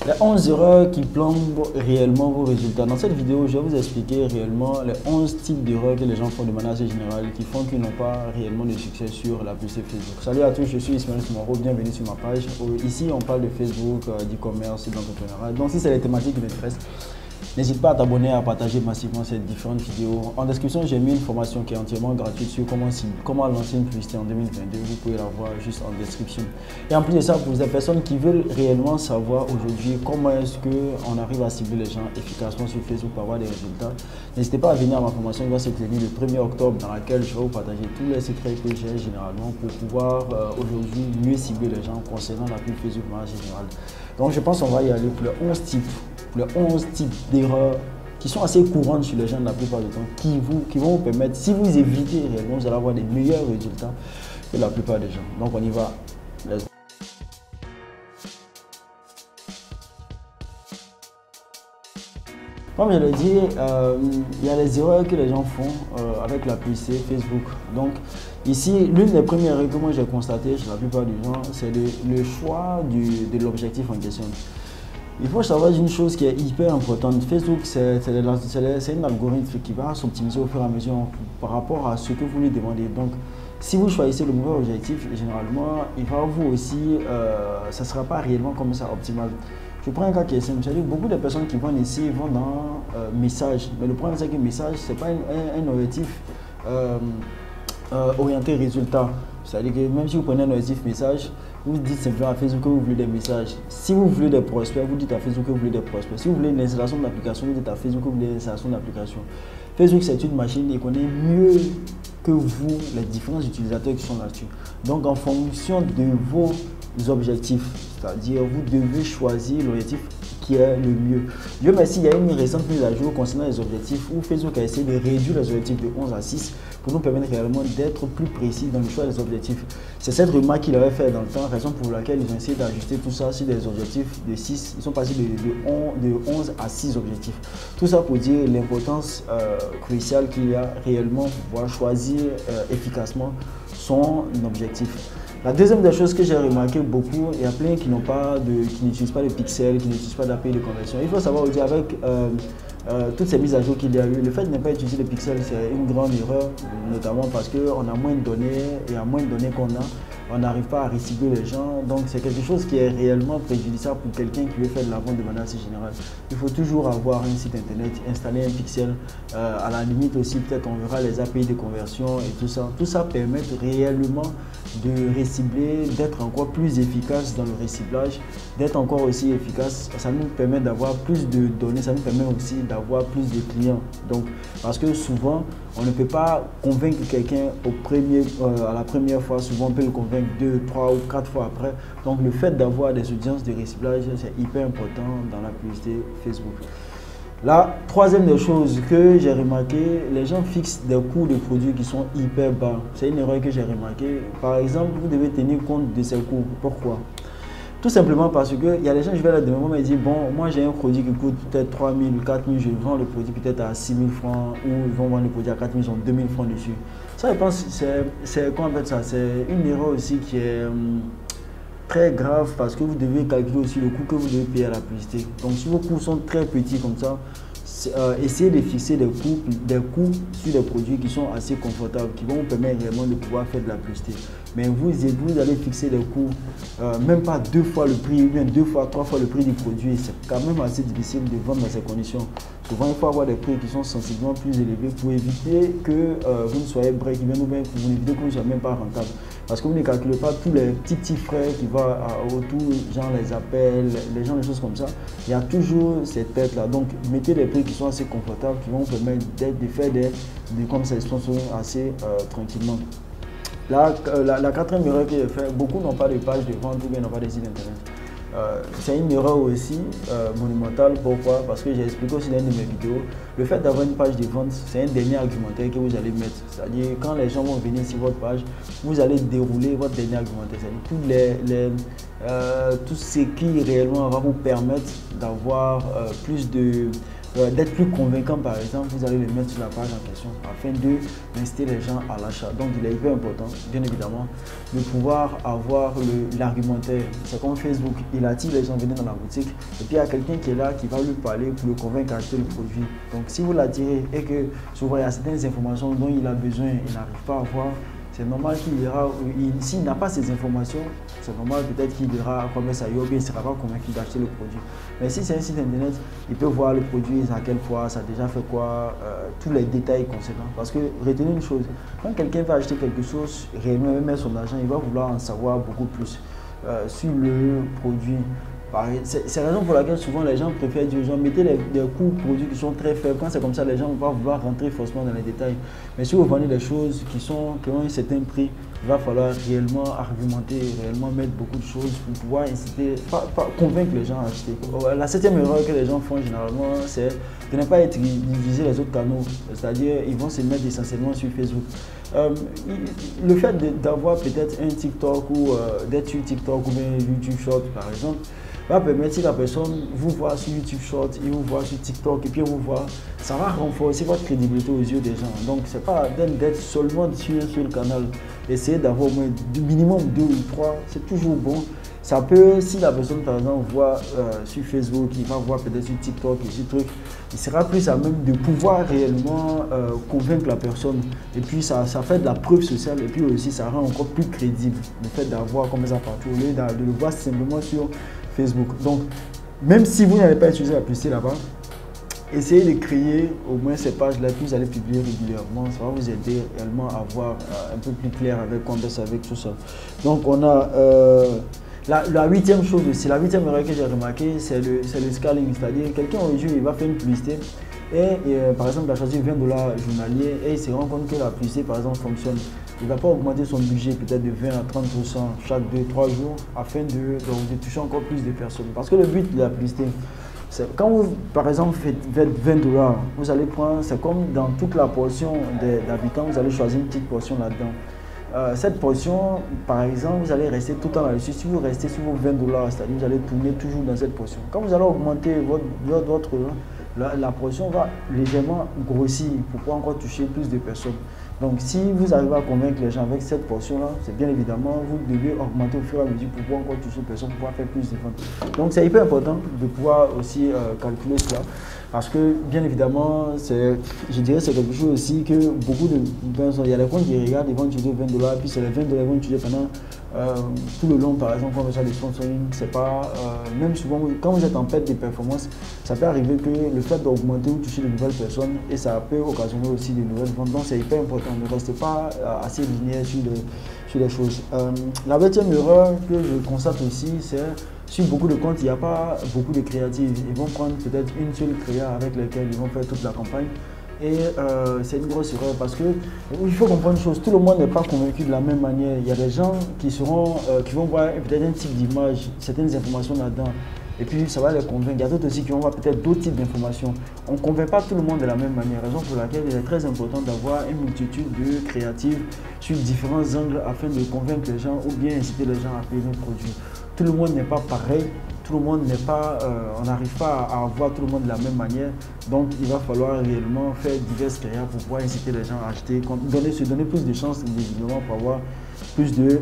Les 11 erreurs qui plombent réellement vos résultats. Dans cette vidéo, je vais vous expliquer réellement les 11 types d'erreurs que les gens font de manière assez générale qui font qu'ils n'ont pas réellement de succès sur la publicité Facebook. Salut à tous, je suis Ismaël Soumaro, bienvenue sur ma page. Ici, on parle de Facebook, d'e-commerce et d'entrepreneuriat. Donc, si c'est les thématiques qui m'intéressent, n'hésite pas à t'abonner, à partager massivement ces différentes vidéos. En description, j'ai mis une formation qui est entièrement gratuite sur comment lancer une publicité en 2022. Vous pouvez la voir juste en description. Et en plus de ça, pour les personnes qui veulent réellement savoir aujourd'hui comment est-ce qu'on arrive à cibler les gens efficacement sur Facebook pour avoir des résultats, n'hésitez pas à venir à ma formation qui va se tenir le 1er octobre dans laquelle je vais vous partager tous les secrets que j'ai généralement pour pouvoir aujourd'hui mieux cibler les gens concernant la pub Facebook en général. Donc je pense qu'on va y aller pour les 11 types d'erreurs qui sont assez courantes chez les gens la plupart du temps, qui vont vous permettre, si vous évitez réellement, vous allez avoir des meilleurs résultats que la plupart des gens. Donc on y va. Comme je l'ai dit, il y a les erreurs que les gens font avec la publicité Facebook. Donc ici, l'une des premières erreurs que moi j'ai constatées chez la plupart des gens, c'est le choix de l'objectif en question. Il faut savoir une chose qui est hyper importante. Facebook, c'est un algorithme qui va s'optimiser au fur et à mesure par rapport à ce que vous lui demandez. Donc, si vous choisissez le mauvais objectif, généralement, il va vous aussi, ça ne sera pas réellement comme ça optimal. Je prends un cas qui est simple. C'est-à-dire beaucoup de personnes qui vont ici vont dans message. Mais le problème, c'est que message, ce n'est pas un objectif orienté résultat. C'est-à-dire que même si vous prenez un objectif message, vous dites simplement à Facebook que vous voulez des messages. Si vous voulez des prospects, vous dites à Facebook que vous voulez des prospects. Si vous voulez une installation d'application, vous dites à Facebook que vous voulez une installation d'application. Facebook, c'est une machine, il connaît mieux que vous les différents utilisateurs qui sont là-dessus. Donc, en fonction de vos objectifs, c'est-à-dire vous devez choisir l'objectif qui est le mieux. Dieu merci, il y a une récente mise à jour concernant les objectifs où Facebook a essayé de réduire les objectifs de 11 à 6 pour nous permettre réellement d'être plus précis dans le choix des objectifs. C'est cette remarque qu'il avait fait dans le temps, raison pour laquelle ils ont essayé d'ajuster tout ça sur des objectifs de 6. Ils sont passés de 11 à 6 objectifs. Tout ça pour dire l'importance cruciale qu'il y a réellement pour pouvoir choisir efficacement son objectif. La deuxième des choses que j'ai remarqué beaucoup, il y a plein qui n'utilisent pas de pixels, qui n'utilisent pas d'API de conversion. Il faut savoir aussi avec toutes ces mises à jour qu'il y a eu, le fait de ne pas utiliser les pixels, c'est une grande erreur, notamment parce qu'on a moins de données et à moins de données qu'on a, on n'arrive pas à recibler les gens. Donc c'est quelque chose qui est réellement préjudiciable pour quelqu'un qui veut faire de la vente de manière assez générale. Il faut toujours avoir un site internet, installer un pixel, à la limite aussi peut-être on verra les API de conversion et tout ça. Tout ça permet réellement de recibler, d'être encore plus efficace dans le reciblage, d'être encore aussi efficace. Ça nous permet d'avoir plus de données, ça nous permet aussi d'avoir plus de clients. Donc, parce que souvent, on ne peut pas convaincre quelqu'un à la première fois, souvent on peut le convaincre 2, 3 ou 4 fois après. Donc, le fait d'avoir des audiences de reciblage, c'est hyper important dans la publicité Facebook. La troisième des choses que j'ai remarqué, les gens fixent des coûts de produits qui sont hyper bas. C'est une erreur que j'ai remarqué. Par exemple, vous devez tenir compte de ces coûts. Pourquoi? Tout simplement parce qu'il y a des gens, je vais leur demander, me dire, bon, moi j'ai un produit qui coûte peut-être 3 000, 4 000, je vends le produit peut-être à 6 000 francs ou ils vont vendre le produit à 4 000, ils ont 2 000 francs dessus. Ça, je pense, c'est quoi en fait ça? C'est une erreur aussi qui est très grave parce que vous devez calculer aussi le coût que vous devez payer à la publicité. Donc si vos coûts sont très petits comme ça, essayez de fixer des coûts sur des produits qui sont assez confortables, qui vont vous permettre réellement de pouvoir faire de la publicité. Mais vous allez fixer des coûts, même pas 2 fois le prix, ou bien 2 fois, 3 fois le prix du produit. C'est quand même assez difficile de vendre dans ces conditions. Souvent, il faut avoir des prix qui sont sensiblement plus élevés pour éviter que vous ne soyez break-even ou bien pour éviter que vous ne soyez même pas rentable. Parce que vous ne calculez pas tous les petits frais qui vont autour, genre les appels, les choses comme ça. Il y a toujours cette tête-là. Donc, mettez des prix qui sont assez confortables, qui vont vous permettre de faire comme ça, assez tranquillement. La quatrième erreur que j'ai fait, beaucoup n'ont pas de page de vente ou bien n'ont pas de site internet. C'est une erreur aussi monumentale. Pourquoi? Parce que j'ai expliqué aussi dans une de mes vidéos, le fait d'avoir une page de vente, c'est un dernier argumentaire que vous allez mettre. C'est-à-dire, quand les gens vont venir sur votre page, vous allez dérouler votre dernier argumentaire. C'est-à-dire, tout ce qui réellement va vous permettre d'avoir plus de d'être plus convaincant par exemple, vous allez le mettre sur la page en question afin d'inciter les gens à l'achat. Donc il est hyper important, bien évidemment, de pouvoir avoir l'argumentaire. C'est comme Facebook, il attire les gens à venir dans la boutique et puis il y a quelqu'un qui est là qui va lui parler pour le convaincre à acheter le produit. Donc si vous l'attirez et que souvent il y a certaines informations dont il a besoin et il n'arrive pas à voir, c'est normal qu'il ira, s'il n'a pas ces informations, c'est normal peut-être qu'il ira comme ça, il ne sera pas convaincu d'acheter le produit. Mais si c'est un site internet, il peut voir le produit, à quelle fois, ça a déjà fait quoi, tous les détails conséquents. Parce que retenez une chose, quand quelqu'un va acheter quelque chose, réellement mettre son argent, il va vouloir en savoir beaucoup plus sur le produit. C'est la raison pour laquelle souvent les gens préfèrent dire aux gens mettez des coûts produits qui sont très faibles. Quand c'est comme ça, les gens vont pas vouloir rentrer forcément dans les détails. Mais si vous vendez des choses qui ont un certain prix, il va falloir réellement argumenter, réellement mettre beaucoup de choses pour pouvoir inciter, convaincre les gens à acheter. La septième erreur que les gens font généralement, c'est de ne pas utiliser les autres canaux. C'est-à-dire, ils vont se mettre essentiellement sur Facebook. Le fait d'avoir peut-être un TikTok ou d'être sur TikTok ou bien YouTube Short par exemple, va permettre si la personne vous voit sur YouTube Short, il vous voit sur TikTok et puis vous voit, ça va renforcer votre crédibilité aux yeux des gens. Donc c'est pas d'être seulement sur un seul canal. Essayez d'avoir au moins minimum 2 ou 3, c'est toujours bon. Ça peut, si la personne par exemple voit sur Facebook, il va voir peut-être sur TikTok et sur truc, il sera plus à même de pouvoir réellement convaincre la personne. Et puis ça fait de la preuve sociale et puis aussi ça rend encore plus crédible le fait d'avoir comme ça partout au lieu de le voir simplement sur Facebook. Donc, même si vous n'avez pas utilisé la publicité là-bas, essayez de créer au moins ces pages-là que vous allez publier régulièrement. Ça va vous aider réellement à voir un peu plus clair avec Coinbase, avec tout ça. Donc, on a la huitième chose aussi, la huitième erreur que j'ai remarqué, c'est le scaling. C'est-à-dire, quelqu'un aujourd'hui, il va faire une publicité et par exemple, il a choisi 20 $ journaliers et il se rend compte que la publicité, par exemple, fonctionne. Il ne va pas augmenter son budget peut-être de 20 à 30% chaque 2-3 jours afin de toucher encore plus de personnes. Parce que le but de la publicité, c'est quand vous, par exemple, faites 20 $, vous allez prendre, c'est comme dans toute la portion d'habitants, vous allez choisir une petite portion là-dedans. Cette portion, par exemple, vous allez rester tout le temps là-dessus. Si vous restez sur vos 20 $, c'est-à-dire vous allez tourner toujours dans cette portion. Quand vous allez augmenter la portion va légèrement grossir pour pouvoir encore toucher plus de personnes. Donc, si vous arrivez à convaincre les gens avec cette portion-là, c'est bien évidemment, vous devez augmenter au fur et à mesure pour pouvoir encore toucher personnes, pour pouvoir faire plus de ventes. Donc, c'est hyper important de pouvoir aussi calculer cela. Parce que, bien évidemment, je dirais que c'est quelque chose aussi que beaucoup de personnes, il y a des comptes qui regardent, ils vont utiliser 20 $, puis c'est les 20 $ qu'ils vont utiliser pendant tout le long, par exemple, quand on fait des sponsoring, c'est pas, même souvent, quand vous êtes en perte de performance, ça peut arriver que le fait d'augmenter ou toucher de nouvelles personnes, et ça peut occasionner aussi de nouvelles ventes. Donc, c'est hyper important. Ne restez pas assez linéaire sur les choses. La 8e erreur que je constate aussi, c'est sur beaucoup de comptes, il n'y a pas beaucoup de créatifs. Ils vont prendre peut-être une seule créa avec laquelle ils vont faire toute la campagne. Et c'est une grosse erreur parce que il faut comprendre une chose, tout le monde n'est pas convaincu de la même manière. Il y a des gens qui vont voir peut-être un type d'image, certaines informations là-dedans. Et puis ça va les convaincre. Il y a d'autres aussi qui vont voir peut-être d'autres types d'informations. On ne convainc pas tout le monde de la même manière. Raison pour laquelle il est très important d'avoir une multitude de créatives sur différents angles afin de convaincre les gens ou bien inciter les gens à payer nos produits. Tout le monde n'est pas pareil. Tout le monde n'est pas, on n'arrive pas à voir tout le monde de la même manière. Donc, il va falloir réellement faire diverses créas pour pouvoir inciter les gens à acheter, se donner plus de chances individuellement pour avoir plus de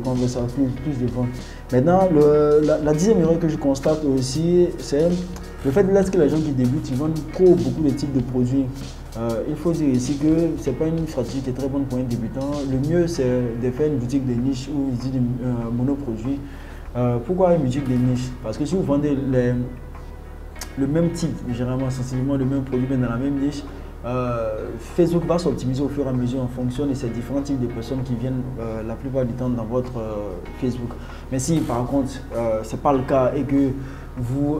conversations, plus de ventes. Maintenant, la 10e erreur que je constate aussi, c'est le fait de lorsque les gens qui débutent, ils vendent beaucoup de types de produits. Il faut dire ici que ce n'est pas une stratégie qui est très bonne pour un débutant. Le mieux, c'est de faire une boutique de niche ou une boutique de monoproduits. Pourquoi une boutique de niche? Parce que si vous vendez le même type, généralement sensiblement le même produit, mais dans la même niche, Facebook va s'optimiser au fur et à mesure en fonction de ces différents types de personnes qui viennent la plupart du temps dans votre Facebook. Mais si par contre ce n'est pas le cas et que vous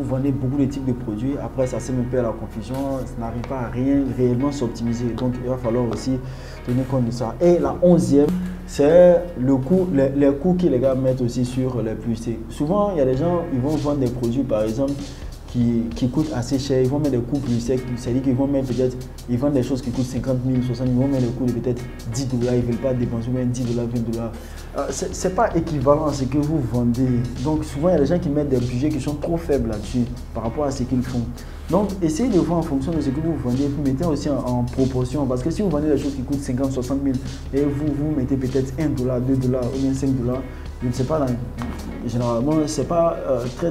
vendez beaucoup de types de produits, après ça sème un peu à la confusion, ça n'arrive pas à rien réellement s'optimiser. Donc il va falloir aussi tenir compte de ça. Et la 11e, c'est le coût, les coûts que les gars mettent aussi sur les publicités. Souvent, il y a des gens, ils vont vendre des produits, par exemple, qui coûtent assez cher, ils vont mettre des coûts plus secs, c'est-à-dire qu'ils vont mettre peut-être, ils vendent des choses qui coûtent 50 000, 60 000, ils vont mettre des coûts de peut-être 10 $, ils ne veulent pas dépenser même 10 $, 20 $. Ce n'est pas équivalent à ce que vous vendez. Donc souvent, il y a des gens qui mettent des budgets qui sont trop faibles là-dessus par rapport à ce qu'ils font. Donc essayez de voir en fonction de ce que vous vendez, vous mettez aussi en proportion, parce que si vous vendez des choses qui coûtent 50 000, 60 000 et vous mettez peut-être 1 $, 2 $ ou bien 5 $, je ne sais pas, généralement, ce n'est pas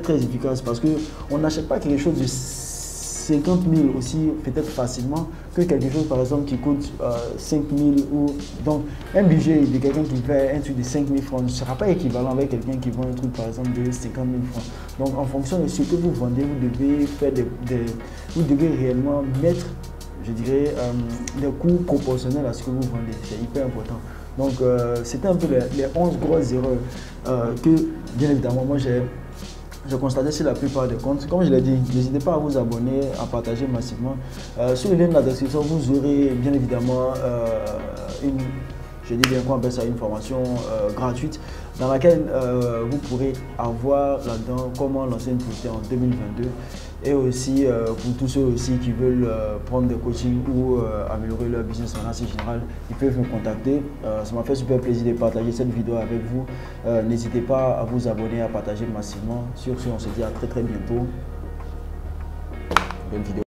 très efficace parce qu'on n'achète pas quelque chose de 50 000 aussi peut-être facilement que quelque chose par exemple qui coûte 5 000 ou donc un budget de quelqu'un qui fait un truc de 5 000 francs ne sera pas équivalent avec quelqu'un qui vend un truc par exemple de 50 000 francs. Donc en fonction de ce que vous vendez, vous devez faire vous devez réellement mettre, je dirais, des coûts proportionnels à ce que vous vendez. C'est hyper important. Donc, c'était un peu les 11 grosses erreurs que, bien évidemment, moi j'ai constaté sur la plupart des comptes. Comme je l'ai dit, n'hésitez pas à vous abonner, à partager massivement. Sur le lien de la description, vous aurez bien évidemment une formation gratuite dans laquelle vous pourrez avoir là-dedans comment lancer une société en 2022. Et aussi pour tous ceux aussi qui veulent prendre des coachings ou améliorer leur business en assez général, ils peuvent me contacter. Ça m'a fait super plaisir de partager cette vidéo avec vous. N'hésitez pas à vous abonner, à partager massivement. Sur ce, on se dit à très bientôt. Bonne vidéo.